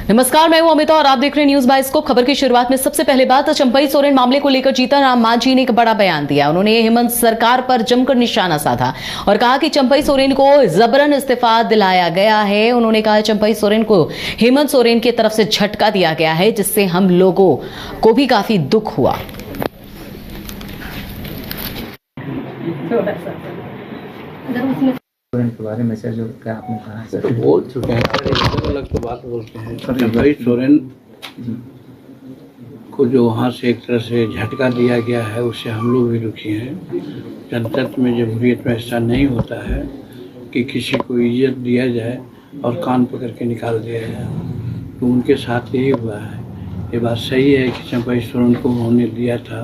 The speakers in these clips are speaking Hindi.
नमस्कार, मैं हूं अमिता और आप देख रहे हैं न्यूज बाइस्कोप। खबर की शुरुआत में सबसे पहले बात चंपई सोरेन मामले को लेकर जीतन मांझी ने एक बड़ा बयान दिया। उन्होंने हेमंत सरकार पर जमकर निशाना साधा और कहा कि चंपई सोरेन को जबरन इस्तीफा दिलाया गया है। उन्होंने कहा चंपई सोरेन को हेमंत सोरेन की तरफ से झटका दिया गया है, जिससे हम लोगों को भी काफी दुख हुआ। के बारे में सर जो क्या आपने कहा सर, तो बोल चुके हैं सर, अलग अलग तो बात बोलते हैं। चंपई सोरेन को जो वहाँ से एक तरह से झटका दिया गया है, उससे हम लोग भी दुखी हैं। जनतंत्र में जमहूरियत में ऐसा नहीं होता है कि किसी को इज्जत दिया जाए और कान पकड़ के निकाल दिया जाए। तो उनके साथ यही हुआ है। ये बात सही है कि चंपई सोरेन को उन्होंने दिया था,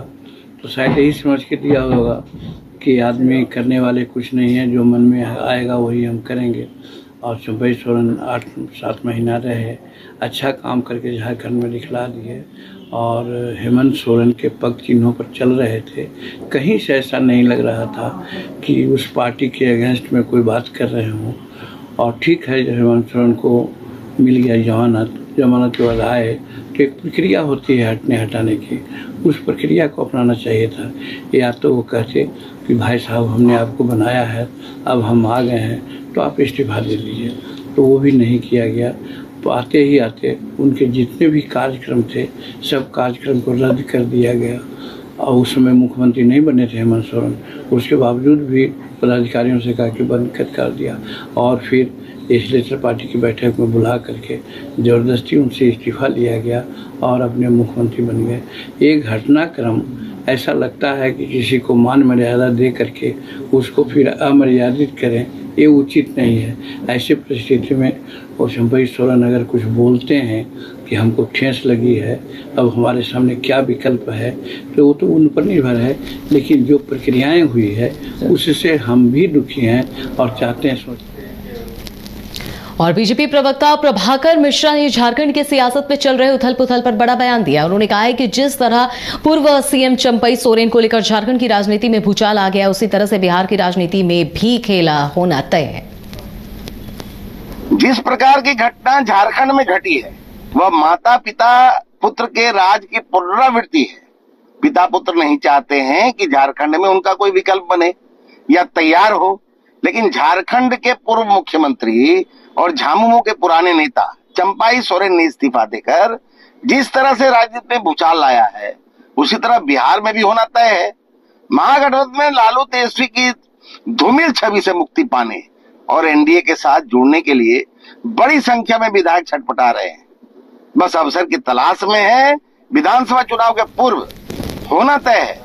तो शायद यही समझ के दिया होगा कि आदमी करने वाले कुछ नहीं है, जो मन में आएगा वही हम करेंगे। और चंपई सोरेन 8-7 महीना रहे, अच्छा काम करके झारखंड में दिखला दिए और हेमंत सोरेन के पग चिन्हों पर चल रहे थे। कहीं से ऐसा नहीं लग रहा था कि उस पार्टी के अगेंस्ट में कोई बात कर रहे हों। और ठीक है, जब हेमंत सोरेन को मिल गया जमानत के बाद आए, तो एक प्रक्रिया होती है हटने हटाने की, उस प्रक्रिया को अपनाना चाहिए था। या तो वो कहते कि भाई साहब हमने आपको बनाया है, अब हम आ गए हैं, तो आप इस्तीफा दे दीजिए। तो वो भी नहीं किया गया। तो आते ही आते उनके जितने भी कार्यक्रम थे, सब कार्यक्रम को रद्द कर दिया गया। और उस समय मुख्यमंत्री नहीं बने थे हेमंत सोरेन, उसके बावजूद भी पदाधिकारियों से कहा कि बंद कर दिया। और फिर लेजिस्लेचर पार्टी की बैठक में बुला करके ज़बरदस्ती उनसे इस्तीफा लिया गया और अपने मुख्यमंत्री बन गए। एक घटनाक्रम ऐसा लगता है कि किसी को मान मर्यादा दे करके उसको फिर अमर्यादित करें, ये उचित नहीं है। ऐसी परिस्थिति में वो चंपई सोरेन अगर कुछ बोलते हैं कि हमको ठेस लगी है, अब हमारे सामने क्या विकल्प है, तो वो तो उन पर निर्भर है। लेकिन जो प्रक्रियाएं हुई है उससे हम भी दुखी हैं और चाहते हैं। और बीजेपी प्रवक्ता प्रभाकर मिश्रा ने झारखंड की सियासत में चल रहे उथल पुथल पर बड़ा बयान दिया। उन्होंने कहा है कि जिस तरह पूर्व सीएम चंपई सोरेन को लेकर झारखंड की राजनीति में भूचाल आ गया, उसी तरह से बिहार की राजनीति में भी खेला होना तय है। जिस प्रकार की घटना झारखंड में घटी है, वह माता पिता पुत्र के राज की पुनरावृत्ति है। पिता पुत्र नहीं चाहते हैं कि झारखंड में उनका कोई विकल्प बने या तैयार हो, लेकिन झारखंड के पूर्व मुख्यमंत्री और झामुमो के पुराने नेता चंपई सोरेन ने इस्तीफा देकर जिस तरह से राजनीति में भूचाल लाया है, उसी तरह बिहार में भी होना तय है। महागठबंधन में लालू तेजस्वी की धूमिल छवि से मुक्ति पाने और एनडीए के साथ जुड़ने के लिए बड़ी संख्या में विधायक छटपटा रहे हैं, बस अवसर की तलाश में है। विधानसभा चुनाव के पूर्व होना तय है